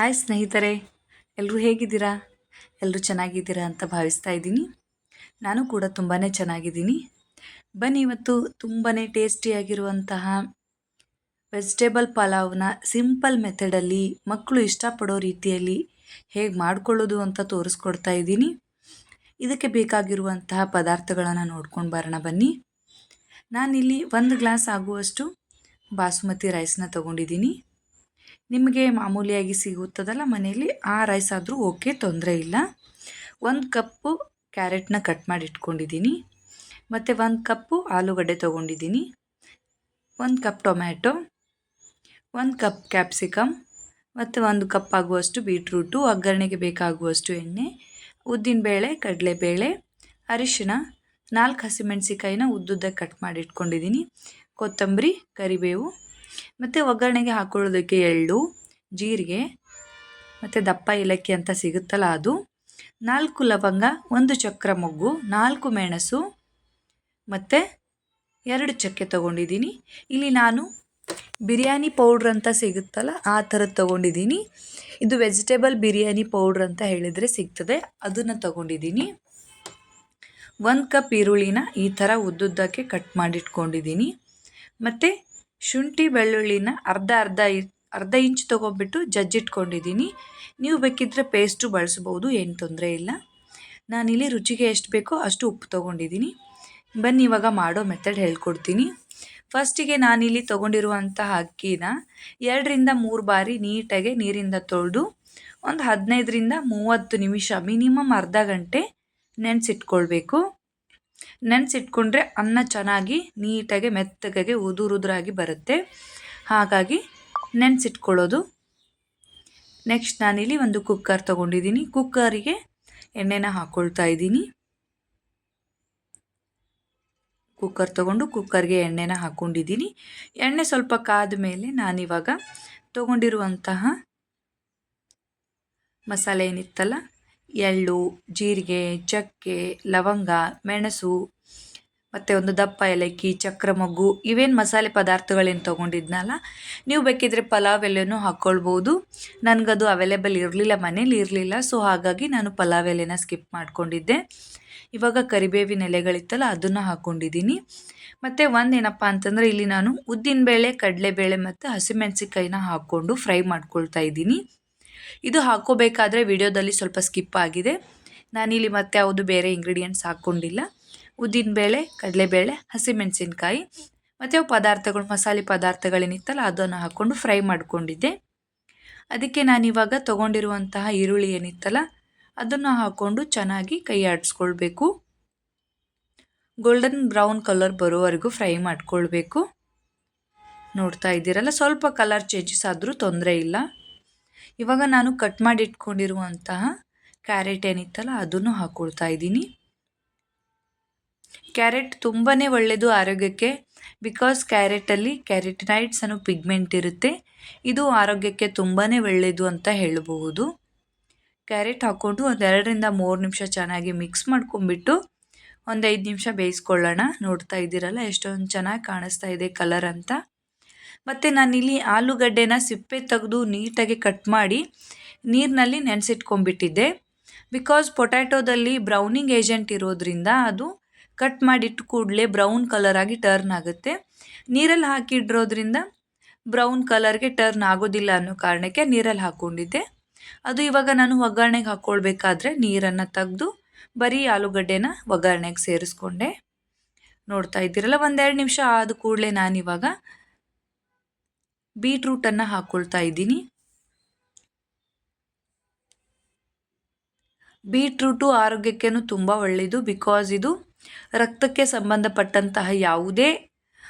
Hi ಸ್ನೇಹಿತರೆ, ಎಲ್ಲರೂ ಹೇಗಿದ್ದೀರಾ? ಎಲ್ಲರೂ ಚೆನ್ನಾಗಿದ್ದೀರಾ ಅಂತ ಭಾವಿಸ್ತಾ ಇದ್ದೀನಿ. ನಾನು ಕೂಡ ತುಂಬಾ ಚೆನ್ನಾಗಿದ್ದೀನಿ. ಬನ್ನಿ ಇವತ್ತು ತುಂಬಾ ಟೇಸ್ಟಿಯಾಗಿರುವಂತಹ ವೆಜಿಟೇಬಲ್ ಪಲಾವ್ನ ಸಿಂಪಲ್ ಮೆಥಡಲ್ಲಿ ಮಕ್ಕಳು ಇಷ್ಟಪಡೋ ರೀತಿಯಲ್ಲಿ ಹೇಗೆ ಮಾಡ್ಕೊಳ್ಳೋದು ಅಂತ ತೋರಿಸ್ಕೊಡ್ತಾ ಇದ್ದೀನಿ. ಇದಕ್ಕೆ ಬೇಕಾಗಿರುವಂತಹ ಪದಾರ್ಥಗಳನ್ನು ನೋಡ್ಕೊಂಡು ಬರೋಣ ಬನ್ನಿ. ನಾನಿಲ್ಲಿ 1 ಗ್ಲಾಸ್ ಆಗುವಷ್ಟು ಬಾಸುಮತಿ ರೈಸ್ನ ತೊಗೊಂಡಿದ್ದೀನಿ. ನಿಮಗೆ ಮಾಮೂಲಿಯಾಗಿ ಸಿಗುತ್ತದಲ್ಲ ಮನೆಯಲ್ಲಿ, ಆ ರೈಸ್ ಆದರೂ ಓಕೆ, ತೊಂದರೆ ಇಲ್ಲ. 1 ಕಪ್ಪು ಕ್ಯಾರೆಟ್ನ ಕಟ್ ಮಾಡಿ ಇಟ್ಕೊಂಡಿದ್ದೀನಿ. ಮತ್ತು 1 ಕಪ್ಪು ಆಲೂಗಡ್ಡೆ ತೊಗೊಂಡಿದ್ದೀನಿ. 1 ಕಪ್ ಟೊಮ್ಯಾಟೊ, 1 ಕಪ್ ಕ್ಯಾಪ್ಸಿಕಮ್ ಮತ್ತು 1 ಕಪ್ ಆಗುವಷ್ಟು ಬೀಟ್ರೂಟು, ಒಗ್ಗರಣೆಗೆ ಬೇಕಾಗುವಷ್ಟು ಎಣ್ಣೆ, ಉದ್ದಿನಬೇಳೆ, ಕಡಲೆಬೇಳೆ, ಅರಿಶಿನ, 4 ಹಸಿಮೆಣಸಿಕಾಯಿನ ಉದ್ದುದ್ದಕ್ಕೆ ಕಟ್ ಮಾಡಿ ಇಟ್ಕೊಂಡಿದ್ದೀನಿ, ಕೊತ್ತಂಬರಿ, ಕರಿಬೇವು ಮತ್ತು ಒಗ್ಗರಣೆಗೆ ಹಾಕೊಳ್ಳೋದಕ್ಕೆ ಎಳ್ಳು, ಜೀರಿಗೆ ಮತ್ತು ದಪ್ಪ ಏಲಕ್ಕಿ ಅಂತ ಸಿಗುತ್ತಲ್ಲ ಅದು, 4 ಲವಂಗ, 1 ಚಕ್ರ ಮೊಗ್ಗು, 4 ಮೆಣಸು ಮತ್ತು 2 ಚಕ್ಕೆ ತೊಗೊಂಡಿದ್ದೀನಿ. ಇಲ್ಲಿ ನಾನು ಬಿರಿಯಾನಿ ಪೌಡ್ರ್ ಅಂತ ಸಿಗುತ್ತಲ್ಲ ಆ ಥರದ್ದು ತೊಗೊಂಡಿದ್ದೀನಿ. ಇದು ವೆಜಿಟೇಬಲ್ ಬಿರಿಯಾನಿ ಪೌಡ್ರ್ ಅಂತ ಹೇಳಿದರೆ ಸಿಗ್ತದೆ, ಅದನ್ನು ತೊಗೊಂಡಿದ್ದೀನಿ. 1 ಕಪ್ ಈರುಳ್ಳಿನ ಈ ಥರ ಉದ್ದುದ್ದಕ್ಕೆ ಕಟ್ ಮಾಡಿಟ್ಕೊಂಡಿದ್ದೀನಿ. ಮತ್ತು ಶುಂಠಿ ಬೆಳ್ಳುಳ್ಳಿನ ಅರ್ಧ ಇಂಚ್ ತೊಗೊಂಡ್ಬಿಟ್ಟು ಜಜ್ಜಿಟ್ಕೊಂಡಿದ್ದೀನಿ. ನೀವು ಬೇಕಿದ್ದರೆ ಪೇಸ್ಟು ಬಳಸ್ಬೋದು, ಏನು ತೊಂದರೆ ಇಲ್ಲ. ನಾನಿಲ್ಲಿ ರುಚಿಗೆ ಎಷ್ಟು ಬೇಕೋ ಅಷ್ಟು ಉಪ್ಪು ತೊಗೊಂಡಿದ್ದೀನಿ. ಬನ್ನಿ ಇವಾಗ ಮಾಡೋ ಮೆಥಡ್ ಹೇಳ್ಕೊಡ್ತೀನಿ. ಫಸ್ಟಿಗೆ ನಾನಿಲ್ಲಿ ತೊಗೊಂಡಿರುವಂತಹ ಅಕ್ಕಿನ 2ರಿಂದ 3 ಬಾರಿ ನೀಟಾಗಿ ನೀರಿಂದ ತೊಳೆದು ಒಂದು 15ರಿಂದ 30 ನಿಮಿಷ, ಮಿನಿಮಮ್ ಅರ್ಧ ಗಂಟೆ ನೆನೆಸಿಟ್ಕೊಳ್ಬೇಕು. ನೆನೆಸಿಟ್ಕೊಂಡ್ರೆ ಅನ್ನ ಚೆನ್ನಾಗಿ ನೀಟಾಗಿ ಮೆತ್ತಗೆ ಉದುರಾಗಿ ಬರುತ್ತೆ, ಹಾಗಾಗಿ ನೆನೆಸಿಟ್ಕೊಳ್ಳೋದು. ನೆಕ್ಸ್ಟ್ ನಾನಿಲ್ಲಿ ಒಂದು ಕುಕ್ಕರ್ ತೊಗೊಂಡಿದ್ದೀನಿ. ಕುಕ್ಕರಿಗೆ ಎಣ್ಣೆನ ಹಾಕ್ಕೊಳ್ತಾ ಇದ್ದೀನಿ. ಕುಕ್ಕರ್ ತೊಗೊಂಡು ಕುಕ್ಕರ್ಗೆ ಎಣ್ಣೆನ ಹಾಕ್ಕೊಂಡಿದ್ದೀನಿ. ಎಣ್ಣೆ ಸ್ವಲ್ಪ ಕಾದ ಮೇಲೆ ನಾನಿವಾಗ ತೊಗೊಂಡಿರುವಂತಹ ಮಸಾಲೆ ಏನಿತ್ತಲ್ಲ, ಎಳ್ಳು, ಜೀರಿಗೆ, ಚಕ್ಕೆ, ಲವಂಗ, ಮೆಣಸು ಮತ್ತು ಒಂದು ದಪ್ಪ ಏಲಕ್ಕಿ, ಚಕ್ರ ಮೊಗ್ಗು, ಇವೇನು ಮಸಾಲೆ ಪದಾರ್ಥಗಳೇನು ತೊಗೊಂಡಿದ್ನಲ್ಲ, ನೀವು ಬೇಕಿದ್ರೆ ಪಲಾವ್ ಎಲೆನೂ ಹಾಕ್ಕೊಳ್ಬೋದು. ನನಗದು ಅವೈಲೇಬಲ್ ಇರಲಿಲ್ಲ, ಮನೇಲಿ ಇರಲಿಲ್ಲ, ಸೊ ಹಾಗಾಗಿ ನಾನು ಪಲಾವ್ ಎಲೆನ ಸ್ಕಿಪ್ ಮಾಡ್ಕೊಂಡಿದ್ದೆ. ಇವಾಗ ಕರಿಬೇವಿನ ಎಲೆಗಳಿತ್ತಲ್ಲ ಅದನ್ನು ಹಾಕ್ಕೊಂಡಿದ್ದೀನಿ. ಮತ್ತು ಒಂದೇನಪ್ಪ ಅಂತಂದರೆ ಇಲ್ಲಿ ನಾನು ಉದ್ದಿನಬೇಳೆ, ಕಡಲೆಬೇಳೆ ಮತ್ತು ಹಸಿಮೆಣಸಿಕಾಯಿನ ಹಾಕ್ಕೊಂಡು ಫ್ರೈ ಮಾಡ್ಕೊಳ್ತಾ ಇದ್ದೀನಿ. ಇದು ಹಾಕ್ಕೋಬೇಕಾದ್ರೆ ವಿಡಿಯೋದಲ್ಲಿ ಸ್ವಲ್ಪ ಸ್ಕಿಪ್ ಆಗಿದೆ. ನಾನಿಲ್ಲಿ ಮತ್ತೆ ಯಾವುದು ಬೇರೆ ಇಂಗ್ರೀಡಿಯೆಂಟ್ಸ್ ಹಾಕ್ಕೊಂಡಿಲ್ಲ. ಉದ್ದಿನಬೇಳೆ, ಕಡಲೆಬೇಳೆ, ಹಸಿಮೆಣಸಿನ್ಕಾಯಿ ಮತ್ತು ಪದಾರ್ಥಗಳು, ಮಸಾಲೆ ಪದಾರ್ಥಗಳೇನಿತ್ತಲ್ಲ ಅದನ್ನು ಹಾಕ್ಕೊಂಡು ಫ್ರೈ ಮಾಡ್ಕೊಂಡಿದ್ದೆ. ಅದಕ್ಕೆ ನಾನಿವಾಗ ತೊಗೊಂಡಿರುವಂತಹ ಈರುಳ್ಳಿ ಏನಿತ್ತಲ್ಲ ಅದನ್ನು ಹಾಕ್ಕೊಂಡು ಚೆನ್ನಾಗಿ ಕೈ ಆಡಿಸ್ಕೊಳ್ಬೇಕು. ಗೋಲ್ಡನ್ ಬ್ರೌನ್ ಕಲರ್ ಬರೋವರೆಗೂ ಫ್ರೈ ಮಾಡ್ಕೊಳ್ಬೇಕು. ನೋಡ್ತಾ ಇದ್ದೀರಲ್ಲ, ಸ್ವಲ್ಪ ಕಲರ್ ಚೇಂಜಸ್ ಆದರೂ ತೊಂದರೆ ಇಲ್ಲ. ಇವಾಗ ನಾನು ಕಟ್ ಮಾಡಿ ಇಟ್ಕೊಂಡಿರುವಂತಹ ಕ್ಯಾರೆಟ್ ಏನಿತ್ತಲ್ಲ ಅದನ್ನು ಹಾಕ್ಕೊಳ್ತಾ ಇದ್ದೀನಿ. ಕ್ಯಾರೆಟ್ ತುಂಬಾ ಒಳ್ಳೆಯದು ಆರೋಗ್ಯಕ್ಕೆ, ಬಿಕಾಸ್ ಕ್ಯಾರೆಟಲ್ಲಿ ಕ್ಯಾರೆಟಿನಾಯ್ಡ್ಸ್ ಅನ್ನೋ ಪಿಗ್ಮೆಂಟ್ ಇರುತ್ತೆ. ಇದು ಆರೋಗ್ಯಕ್ಕೆ ತುಂಬಾ ಒಳ್ಳೆಯದು ಅಂತ ಹೇಳಬಹುದು. ಕ್ಯಾರೆಟ್ ಹಾಕ್ಕೊಂಡು ಒಂದು 2ರಿಂದ 3 ನಿಮಿಷ ಚೆನ್ನಾಗಿ ಮಿಕ್ಸ್ ಮಾಡ್ಕೊಂಡ್ಬಿಟ್ಟು ಒಂದು 5 ನಿಮಿಷ ಬೇಯಿಸ್ಕೊಳ್ಳೋಣ. ನೋಡ್ತಾ ಇದ್ದೀರಲ್ಲ ಎಷ್ಟೊಂದು ಚೆನ್ನಾಗಿ ಕಾಣಿಸ್ತಾ ಇದೆ ಕಲರ್ ಅಂತ. ಮತ್ತು ನಾನಿಲ್ಲಿ ಆಲೂಗಡ್ಡೆನ ಸಿಪ್ಪೆ ತೆಗೆದು ನೀಟಾಗಿ ಕಟ್ ಮಾಡಿ ನೀರಿನಲ್ಲಿ ನೆನೆಸಿಟ್ಕೊಂಡ್ಬಿಟ್ಟಿದ್ದೆ. ಬಿಕಾಸ್ ಪೊಟ್ಯಾಟೋದಲ್ಲಿ ಬ್ರೌನಿಂಗ್ ಏಜೆಂಟ್ ಇರೋದ್ರಿಂದ ಅದು ಕಟ್ ಮಾಡಿಟ್ಟು ಕೂಡಲೇ ಬ್ರೌನ್ ಕಲರ್ ಆಗಿ ಟರ್ನ್ ಆಗುತ್ತೆ. ನೀರಲ್ಲಿ ಹಾಕಿಟ್ಟಿರೋದ್ರಿಂದ ಬ್ರೌನ್ ಕಲರ್ಗೆ ಟರ್ನ್ ಆಗೋದಿಲ್ಲ ಅನ್ನೋ ಕಾರಣಕ್ಕೆ ನೀರಲ್ಲಿ ಹಾಕ್ಕೊಂಡಿದ್ದೆ. ಅದು ಇವಾಗ ನಾನು ಒಗ್ಗರಣೆಗೆ ಹಾಕ್ಕೊಳ್ಬೇಕಾದ್ರೆ ನೀರನ್ನು ತೆಗೆದು ಬರೀ ಆಲೂಗಡ್ಡೆನ ಒಗ್ಗರಣೆಗೆ ಸೇರಿಸ್ಕೊಂಡೆ. ನೋಡ್ತಾ ಇದ್ದೀರಲ್ಲ, 1-2 ನಿಮಿಷ ಆದ ಕೂಡಲೇ ನಾನಿವಾಗ ಬೀಟ್ರೂಟನ್ನು ಹಾಕ್ಕೊಳ್ತಾ ಇದ್ದೀನಿ. ಬೀಟ್ರೂಟು ಆರೋಗ್ಯಕ್ಕೇನು ತುಂಬ ಒಳ್ಳೆಯದು, ಬಿಕಾಸ್ ಇದು ರಕ್ತಕ್ಕೆ ಸಂಬಂಧಪಟ್ಟಂತಹ ಯಾವುದೇ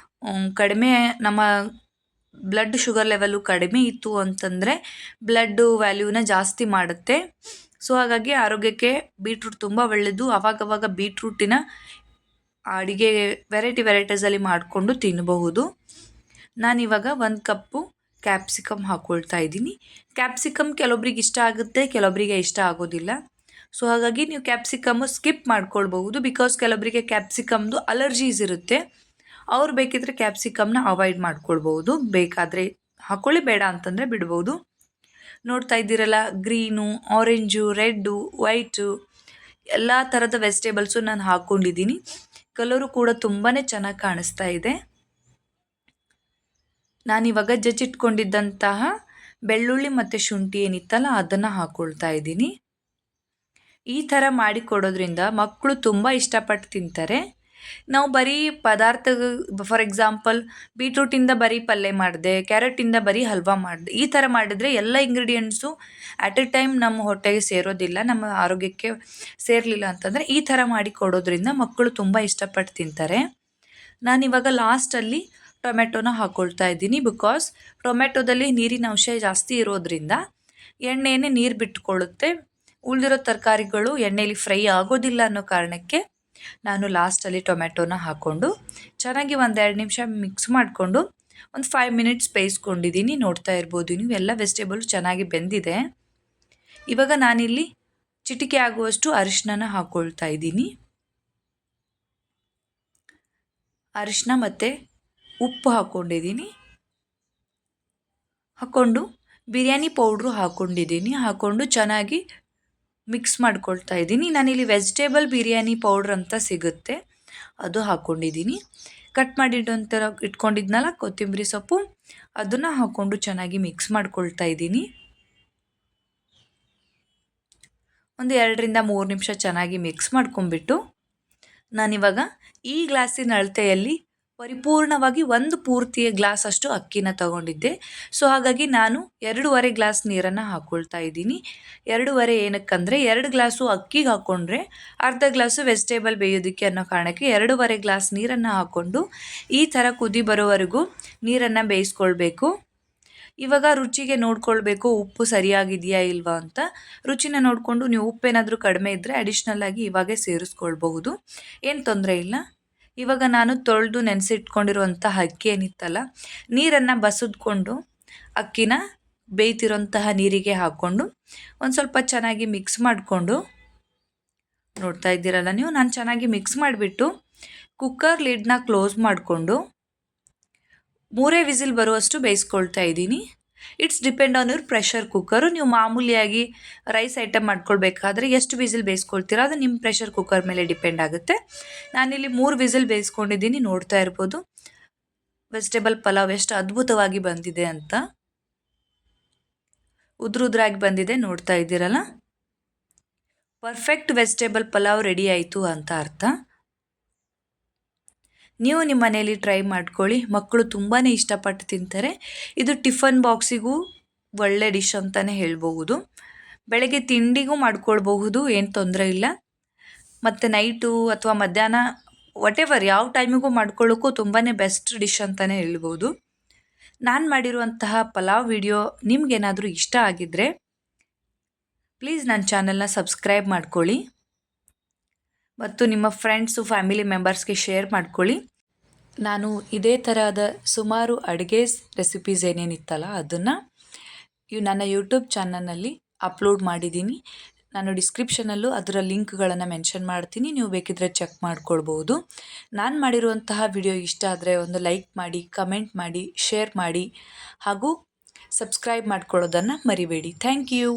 ಕಡಿಮೆ, ನಮ್ಮ ಬ್ಲಡ್ ಶುಗರ್ ಲೆವೆಲು ಕಡಿಮೆ ಇತ್ತು ಅಂತಂದರೆ ಬ್ಲಡ್ ವ್ಯಾಲ್ಯೂನ ಜಾಸ್ತಿ ಮಾಡುತ್ತೆ. ಸೊ ಹಾಗಾಗಿ ಆರೋಗ್ಯಕ್ಕೆ ಬೀಟ್ರೂಟ್ ತುಂಬ ಒಳ್ಳೆಯದು. ಆವಾಗವಾಗ ಬೀಟ್ರೂಟಿನ ಅಡಿಗೆ ವೆರೈಟೀಸಲ್ಲಿ ಮಾಡಿಕೊಂಡು ತಿನ್ನಬಹುದು. ನಾನಿವಾಗ 1 ಕಪ್ಪು ಕ್ಯಾಪ್ಸಿಕಮ್ ಹಾಕ್ಕೊಳ್ತಾ ಇದ್ದೀನಿ. ಕ್ಯಾಪ್ಸಿಕಮ್ ಕೆಲವೊಬ್ರಿಗೆ ಇಷ್ಟ ಆಗುತ್ತೆ, ಕೆಲವೊಬ್ಬರಿಗೆ ಇಷ್ಟ ಆಗೋದಿಲ್ಲ. ಸೊ ಹಾಗಾಗಿ ನೀವು ಕ್ಯಾಪ್ಸಿಕಮ್ಮು ಸ್ಕಿಪ್ ಮಾಡ್ಕೊಳ್ಬಹುದು, ಬಿಕಾಸ್ ಕೆಲವೊಬ್ಬರಿಗೆ ಕ್ಯಾಪ್ಸಿಕಮ್ದು ಅಲರ್ಜೀಸ್ ಇರುತ್ತೆ. ಅವ್ರು ಬೇಕಿದ್ರೆ ಕ್ಯಾಪ್ಸಿಕಮ್ನ ಅವಾಯ್ಡ್ ಮಾಡ್ಕೊಳ್ಬೋದು, ಬೇಕಾದರೆ ಹಾಕ್ಕೊಳ್ಳಿ, ಬೇಡ ಅಂತಂದರೆ ಬಿಡ್ಬೋದು. ನೋಡ್ತಾ ಇದ್ದೀರಲ್ಲ, ಗ್ರೀನು, ಆರೆಂಜು, ರೆಡ್ಡು, ವೈಟು ಎಲ್ಲ ಥರದ ವೆಜಿಟೇಬಲ್ಸು ನಾನು ಹಾಕ್ಕೊಂಡಿದ್ದೀನಿ. ಕಲರು ಕೂಡ ತುಂಬಾ ಚೆನ್ನಾಗಿ ಕಾಣಿಸ್ತಾ ಇದೆ. ನಾನಿವಾಗ ಜಜ್ಜಿಟ್ಕೊಂಡಿದ್ದಂತಹ ಬೆಳ್ಳುಳ್ಳಿ ಮತ್ತು ಶುಂಠಿ ಏನಿತ್ತಲ್ಲ ಅದನ್ನು ಹಾಕ್ಕೊಳ್ತಾ ಇದ್ದೀನಿ. ಈ ಥರ ಮಾಡಿ ಕೊಡೋದ್ರಿಂದ ಮಕ್ಕಳು ತುಂಬ ಇಷ್ಟಪಟ್ಟು ತಿಂತಾರೆ. ನಾವು ಬರೀ ಪದಾರ್ಥ, ಫಾರ್ ಎಕ್ಸಾಂಪಲ್ ಬೀಟ್ರೂಟಿಂದ ಬರೀ ಪಲ್ಯ ಮಾಡಿದೆ, ಕ್ಯಾರೆಟಿಂದ ಬರೀ ಹಲ್ವಾ ಮಾಡಿದೆ, ಈ ಥರ ಮಾಡಿದರೆ ಎಲ್ಲ ಇಂಗ್ರೀಡಿಯೆಂಟ್ಸು ಅಟ್ ಎ ಟೈಮ್ ನಮ್ಮ ಹೊಟ್ಟೆಗೆ ಸೇರೋದಿಲ್ಲ, ನಮ್ಮ ಆರೋಗ್ಯಕ್ಕೆ ಸೇರಲಿಲ್ಲ ಅಂತಂದರೆ ಈ ಥರ ಮಾಡಿ ಕೊಡೋದ್ರಿಂದ ಮಕ್ಕಳು ತುಂಬ ಇಷ್ಟಪಟ್ಟು ತಿಂತಾರೆ. ನಾನಿವಾಗ ಲಾಸ್ಟಲ್ಲಿ ಟೊಮೆಟೊನ ಹಾಕ್ಕೊಳ್ತಾ ಇದ್ದೀನಿ. ಬಿಕಾಸ್ ಟೊಮೆಟೊದಲ್ಲಿ ನೀರಿನ ಅಂಶ ಜಾಸ್ತಿ ಇರೋದ್ರಿಂದ ಎಣ್ಣೆನೇ ನೀರು ಬಿಟ್ಕೊಳ್ಳುತ್ತೆ. ಉಳಿದಿರೋ ತರಕಾರಿಗಳು ಎಣ್ಣೆಯಲ್ಲಿ ಫ್ರೈ ಆಗೋದಿಲ್ಲ ಅನ್ನೋ ಕಾರಣಕ್ಕೆ ನಾನು ಲಾಸ್ಟಲ್ಲಿ ಟೊಮೆಟೊನ ಹಾಕ್ಕೊಂಡು ಚೆನ್ನಾಗಿ 1-2 ನಿಮಿಷ ಮಿಕ್ಸ್ ಮಾಡಿಕೊಂಡು ಒಂದು 5 ಮಿನಿಟ್ಸ್ ಬೇಯಿಸ್ಕೊಂಡಿದ್ದೀನಿ. ನೋಡ್ತಾ ಇರ್ಬೋದು ನೀವು, ಎಲ್ಲ ವೆಜಿಟೇಬಲ್ ಚೆನ್ನಾಗಿ ಬೆಂದಿದೆ. ಇವಾಗ ನಾನಿಲ್ಲಿ ಚಿಟಿಕೆ ಆಗುವಷ್ಟು ಅರಿಶಿನ ಹಾಕ್ಕೊಳ್ತಾ ಇದ್ದೀನಿ. ಅರಿಶಿನ ಮತ್ತು ಉಪ್ಪು ಹಾಕ್ಕೊಂಡಿದ್ದೀನಿ. ಹಾಕ್ಕೊಂಡು ಬಿರಿಯಾನಿ ಪೌಡ್ರು ಹಾಕ್ಕೊಂಡು ಚೆನ್ನಾಗಿ ಮಿಕ್ಸ್ ಮಾಡ್ಕೊಳ್ತಾ ಇದ್ದೀನಿ. ನಾನಿಲ್ಲಿ ವೆಜಿಟೇಬಲ್ ಬಿರಿಯಾನಿ ಪೌಡ್ರ್ ಅಂತ ಸಿಗುತ್ತೆ, ಅದು ಹಾಕ್ಕೊಂಡಿದ್ದೀನಿ. ಕಟ್ ಮಾಡಿ ಇಟ್ಕೊಂಡಿದ್ನಲ್ಲ ಕೊತ್ತಂಬರಿ ಸೊಪ್ಪು, ಅದನ್ನು ಹಾಕ್ಕೊಂಡು ಚೆನ್ನಾಗಿ ಮಿಕ್ಸ್ ಮಾಡ್ಕೊಳ್ತಾ ಇದ್ದೀನಿ. ಒಂದು 2-3 ನಿಮಿಷ ಚೆನ್ನಾಗಿ ಮಿಕ್ಸ್ ಮಾಡ್ಕೊಂಬಿಟ್ಟು ನಾನಿವಾಗ ಈ ಗ್ಲಾಸಿನ ಅಳತೆಯಲ್ಲಿ ಪರಿಪೂರ್ಣವಾಗಿ 1 ಪೂರ್ತಿಯ ಗ್ಲಾಸ್ ಅಷ್ಟು ಅಕ್ಕಿನ ತಗೊಂಡಿದ್ದೆ. ಸೊ ಹಾಗಾಗಿ ನಾನು 2.5 ಗ್ಲಾಸ್ ನೀರನ್ನು ಹಾಕ್ಕೊಳ್ತಾ ಇದ್ದೀನಿ. 2.5 ಏನಕ್ಕಂದರೆ 2 ಗ್ಲಾಸು ಅಕ್ಕಿಗೆ ಹಾಕ್ಕೊಂಡ್ರೆ ಅರ್ಧ ಗ್ಲಾಸು ವೆಜಿಟೇಬಲ್ ಬೇಯೋದಕ್ಕೆ ಅನ್ನೋ ಕಾರಣಕ್ಕೆ 2.5 ಗ್ಲಾಸ್ ನೀರನ್ನು ಹಾಕ್ಕೊಂಡು ಈ ಥರ ಕುದಿ ಬರೋವರೆಗೂ ನೀರನ್ನು ಬೇಯಿಸ್ಕೊಳ್ಬೇಕು. ಇವಾಗ ರುಚಿಗೆ ನೋಡ್ಕೊಳ್ಬೇಕು ಉಪ್ಪು ಸರಿಯಾಗಿದೆಯಾ ಇಲ್ವಾ ಅಂತ. ರುಚಿನ ನೋಡಿಕೊಂಡು ನೀವು ಉಪ್ಪೇನಾದರೂ ಕಡಿಮೆ ಇದ್ದರೆ ಅಡಿಷ್ನಲ್ ಆಗಿ ಇವಾಗೇ ಸೇರಿಸ್ಕೊಳ್ಬಹುದು, ಏನು ತೊಂದರೆ ಇಲ್ಲ. ಇವಾಗ ನಾನು ತೊಳೆದು ನೆನೆಸಿಟ್ಕೊಂಡಿರುವಂತಹ ಅಕ್ಕಿ ಏನಿತ್ತಲ್ಲ, ನೀರನ್ನು ಬಸಿದ್ಕೊಂಡು ಅಕ್ಕಿನ ಬೇಯ್ತಿರೋಂತಹ ನೀರಿಗೆ ಹಾಕ್ಕೊಂಡು ಒಂದು ಸ್ವಲ್ಪ ಚೆನ್ನಾಗಿ ಮಿಕ್ಸ್ ಮಾಡಿಕೊಂಡು, ನೋಡ್ತಾ ಇದ್ದೀರಲ್ಲ ನೀವು, ನಾನು ಚೆನ್ನಾಗಿ ಮಿಕ್ಸ್ ಮಾಡಿಬಿಟ್ಟು ಕುಕ್ಕರ್ ಲಿಡ್ನ ಕ್ಲೋಸ್ ಮಾಡಿಕೊಂಡು 3 ವಿಸಿಲ್ ಬರುವಷ್ಟು ಬೇಯಿಸ್ಕೊಳ್ತಾ ಇದ್ದೀನಿ. It's depend on your pressure cooker. ನೀವು ಮಾಮೂಲಿಯಾಗಿ ರೈಸ್ ಐಟಮ್ ಮಾಡ್ಕೊಳ್ಬೇಕಾದ್ರೆ ಎಷ್ಟು ವಿಸಿಲ್ ಬೇಯಿಸ್ಕೊಳ್ತೀರೋ ಅದು ನಿಮ್ಮ ಪ್ರೆಷರ್ ಕುಕ್ಕರ್ ಮೇಲೆ ಡಿಪೆಂಡ್ ಆಗುತ್ತೆ. ನಾನಿಲ್ಲಿ 3 ವಿಸಿಲ್ ಬೇಯಿಸ್ಕೊಂಡಿದ್ದೀನಿ. ನೋಡ್ತಾ ಇರ್ಬೋದು ವೆಜಿಟೇಬಲ್ ಪಲಾವ್ ಎಷ್ಟು ಅದ್ಭುತವಾಗಿ ಬಂದಿದೆ ಅಂತ. ಉದ್ರಾಗಿ ಬಂದಿದೆ, ನೋಡ್ತಾ ಇದ್ದೀರಲ್ಲ. ಪರ್ಫೆಕ್ಟ್ ವೆಜಿಟೇಬಲ್ ಪಲಾವ್ ರೆಡಿ ಆಯಿತು ಅಂತ ಅರ್ಥ. ನೀವು ನಿಮ್ಮ ಮನೆಯಲ್ಲಿ ಟ್ರೈ ಮಾಡ್ಕೊಳ್ಳಿ, ಮಕ್ಕಳು ತುಂಬಾ ಇಷ್ಟಪಟ್ಟು ತಿಂತಾರೆ. ಇದು ಟಿಫನ್ ಬಾಕ್ಸಿಗೂ ಒಳ್ಳೆ ಡಿಶ್ ಅಂತಲೇ ಹೇಳ್ಬಹುದು. ಬೆಳಗ್ಗೆ ತಿಂಡಿಗೂ ಮಾಡ್ಕೊಳ್ಬಹುದು, ಏನು ತೊಂದರೆ ಇಲ್ಲ. ಮತ್ತು ನೈಟು ಅಥವಾ ಮಧ್ಯಾಹ್ನ ವಾಟೆವರ್ ಯಾವ ಟೈಮಿಗೂ ಮಾಡ್ಕೊಳ್ಳೋಕ್ಕೂ ತುಂಬಾ ಬೆಸ್ಟ್ ಡಿಶ್ ಅಂತಲೇ ಹೇಳ್ಬೋದು. ನಾನು ಮಾಡಿರುವಂತಹ ಪಲಾವ್ ವಿಡಿಯೋ ನಿಮಗೇನಾದರೂ ಇಷ್ಟ ಆಗಿದ್ದರೆ ಪ್ಲೀಸ್ ನನ್ನ ಚಾನಲ್ನ ಸಬ್ಸ್ಕ್ರೈಬ್ ಮಾಡ್ಕೊಳ್ಳಿ ಮತ್ತು ನಿಮ್ಮ ಫ್ರೆಂಡ್ಸು ಫ್ಯಾಮಿಲಿ ಮೆಂಬರ್ಸ್ಗೆ ಶೇರ್ ಮಾಡ್ಕೊಳ್ಳಿ. ನಾನು ಇದೇ ಥರದ ಸುಮಾರು ಅಡುಗೆ ರೆಸಿಪೀಸ್ ಏನೇನಿತ್ತಲ್ಲ ಅದನ್ನು ನನ್ನ ಯೂಟ್ಯೂಬ್ ಚಾನಲ್ನಲ್ಲಿ ಅಪ್ಲೋಡ್ ಮಾಡಿದ್ದೀನಿ. ನಾನು ಡಿಸ್ಕ್ರಿಪ್ಷನಲ್ಲೂ ಅದರ ಲಿಂಕ್ಗಳನ್ನು ಮೆನ್ಷನ್ ಮಾಡ್ತೀನಿ, ನೀವು ಬೇಕಿದ್ದರೆ ಚೆಕ್ ಮಾಡ್ಕೊಳ್ಬೋದು. ನಾನು ಮಾಡಿರುವಂತಹ ವಿಡಿಯೋ ಇಷ್ಟ ಆದರೆ ಒಂದು ಲೈಕ್ ಮಾಡಿ, ಕಮೆಂಟ್ ಮಾಡಿ, ಶೇರ್ ಮಾಡಿ ಹಾಗೂ ಸಬ್ಸ್ಕ್ರೈಬ್ ಮಾಡ್ಕೊಳ್ಳೋದನ್ನು ಮರಿಬೇಡಿ. Thank you.